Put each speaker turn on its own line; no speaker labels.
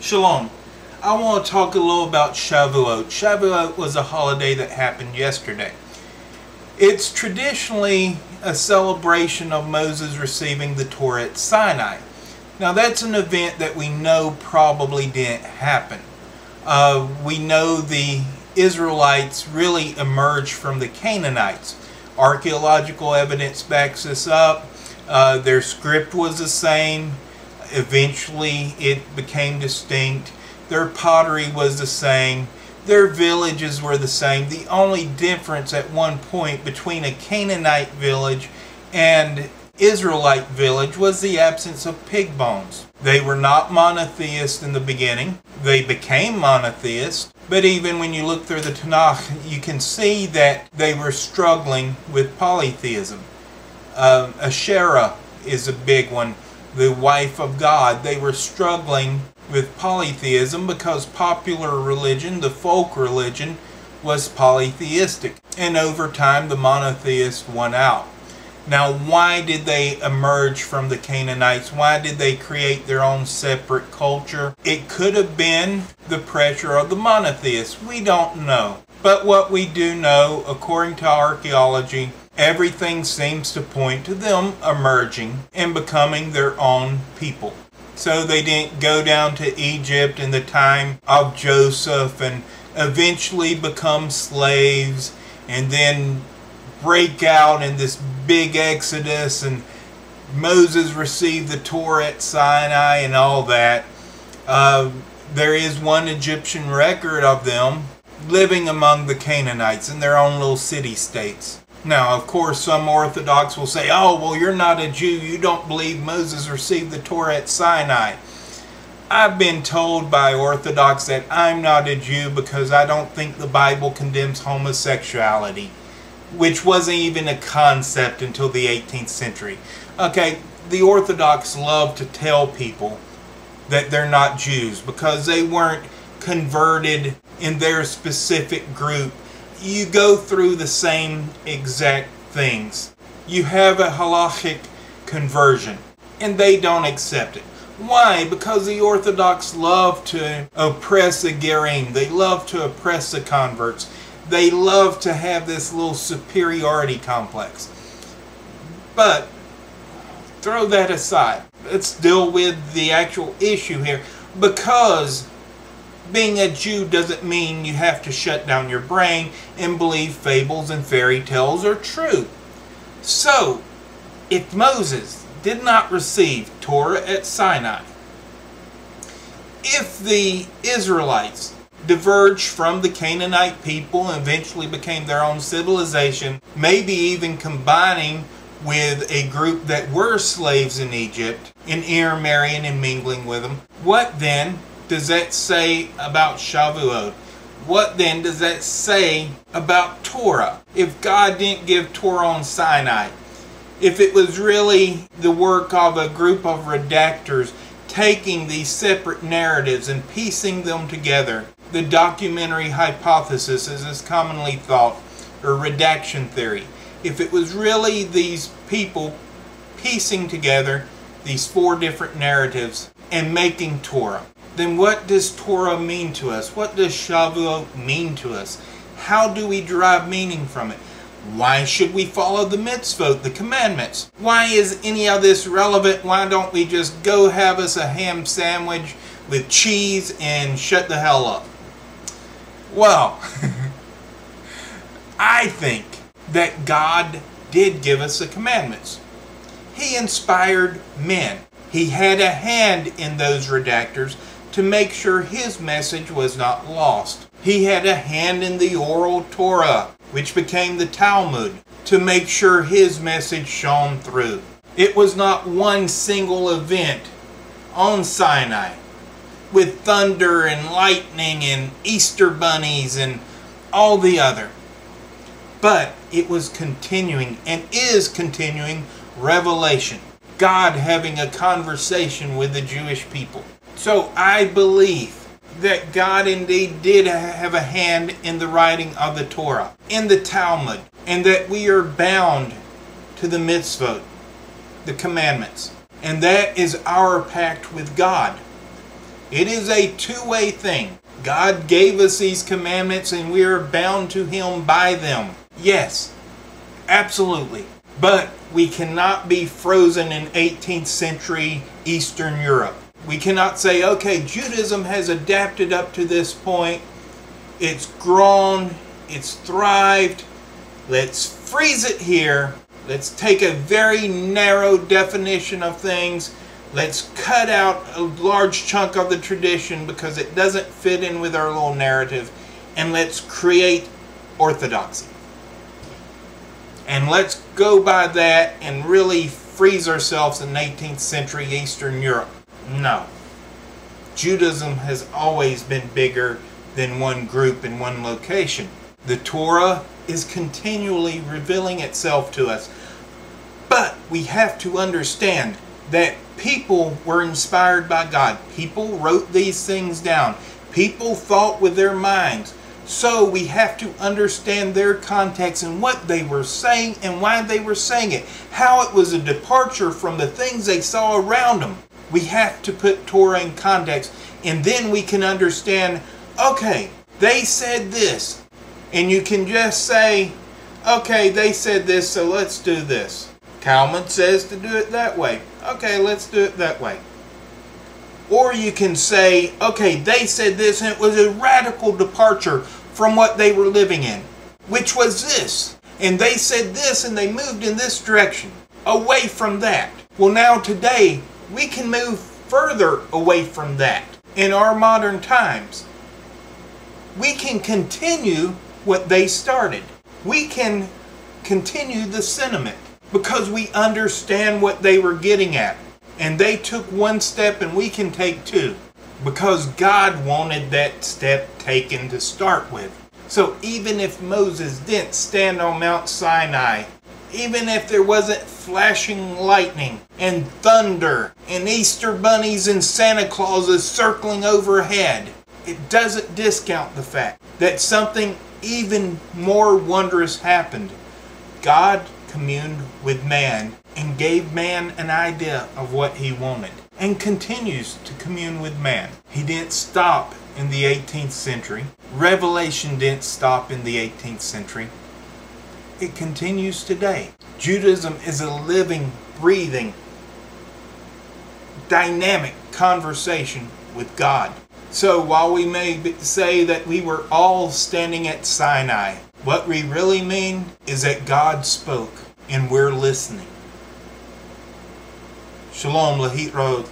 Shalom. I want to talk a little about Shavuot. Shavuot was a holiday that happened yesterday. It's traditionally a celebration of Moses receiving the Torah at Sinai. Now that's an event that we know probably didn't happen. We know the Israelites really emerged from the Canaanites. Archaeological evidence backs this up. Their script was the same. Eventually it became distinct. Their pottery was the same. Their villages were the same. The only difference at one point between a Canaanite village and Israelite village was the absence of pig bones. They were not monotheist in the beginning. They became monotheist. But even when you look through the Tanakh, you can see that they were struggling with polytheism. Asherah is a big one. The wife of God. They were struggling with polytheism because popular religion, the folk religion, was polytheistic. And over time the monotheists won out. Now why did they emerge from the Canaanites? Why did they create their own separate culture? It could have been the pressure of the monotheists. We don't know. But what we do know, according to archaeology, everything seems to point to them emerging and becoming their own people. So they didn't go down to Egypt in the time of Joseph and eventually become slaves and then break out in this big exodus and Moses received the Torah at Sinai and all that. There is one Egyptian record of them living among the Canaanites in their own little city-states. Now, of course, some Orthodox will say, oh, well, you're not a Jew. You don't believe Moses received the Torah at Sinai. I've been told by Orthodox that I'm not a Jew because I don't think the Bible condemns homosexuality, which wasn't even a concept until the 18th century. Okay, the Orthodox love to tell people that they're not Jews because they weren't converted in their specific group. You go through the same exact things. You have a halachic conversion, and they don't accept it. Why? Because the Orthodox love to oppress the Gerim. They love to oppress the converts. They love to have this little superiority complex. But throw that aside. Let's deal with the actual issue here. Because being a Jew doesn't mean you have to shut down your brain and believe fables and fairy tales are true. So, if Moses did not receive Torah at Sinai, if the Israelites diverged from the Canaanite people and eventually became their own civilization, maybe even combining with a group that were slaves in Egypt and intermarrying and mingling with them, what then does that say about Shavuot? What then does that say about Torah? If God didn't give Torah on Sinai, if it was really the work of a group of redactors taking these separate narratives and piecing them together, the documentary hypothesis, as is commonly thought, or redaction theory, if it was really these people piecing together these four different narratives and making Torah, then what does Torah mean to us? What does Shavuot mean to us? How do we derive meaning from it? Why should we follow the mitzvot, the commandments? Why is any of this relevant? Why don't we just go have us a ham sandwich with cheese and shut the hell up? Well, I think that God did give us the commandments. He inspired men. He had a hand in those redactors to make sure his message was not lost. He had a hand in the oral Torah, which became the Talmud, to make sure his message shone through. It was not one single event on Sinai with thunder and lightning and Easter bunnies and all the other. But it was continuing and is continuing revelation. God having a conversation with the Jewish people. So I believe that God indeed did have a hand in the writing of the Torah, in the Talmud, and that we are bound to the mitzvot, the commandments. And that is our pact with God. It is a two-way thing. God gave us these commandments and we are bound to Him by them. Yes, absolutely. But we cannot be frozen in 18th century Eastern Europe. We cannot say, okay, Judaism has adapted up to this point. It's grown, it's thrived. Let's freeze it here. Let's take a very narrow definition of things. Let's cut out a large chunk of the tradition because it doesn't fit in with our little narrative. And let's create orthodoxy. And let's go by that and really freeze ourselves in 18th century Eastern Europe. No. Judaism has always been bigger than one group in one location. The Torah is continually revealing itself to us. But we have to understand that people were inspired by God. People wrote these things down. People thought with their minds. So we have to understand their context and what they were saying and why they were saying it. How it was a departure from the things they saw around them. We have to put Torah in context, and then we can understand, okay, they said this. And you can just say, okay, they said this, so let's do this. Talmud says to do it that way. Okay, let's do it that way. Or you can say, okay, they said this and it was a radical departure from what they were living in, which was this. And they said this and they moved in this direction, away from that. Well, now today, we can move further away from that in our modern times. We can continue what they started. We can continue the sentiment because we understand what they were getting at. And they took one step and we can take two because God wanted that step taken to start with. So even if Moses didn't stand on Mount Sinai, even if there wasn't flashing lightning and thunder and Easter bunnies and Santa Clauses circling overhead, it doesn't discount the fact that something even more wondrous happened. God communed with man and gave man an idea of what He wanted and continues to commune with man. He didn't stop in the 18th century. Revelation didn't stop in the 18th century. It continues today. Judaism is a living, breathing, dynamic conversation with God. So while we may say that we were all standing at Sinai, what we really mean is that God spoke and we're listening. Shalom, Lahit Road.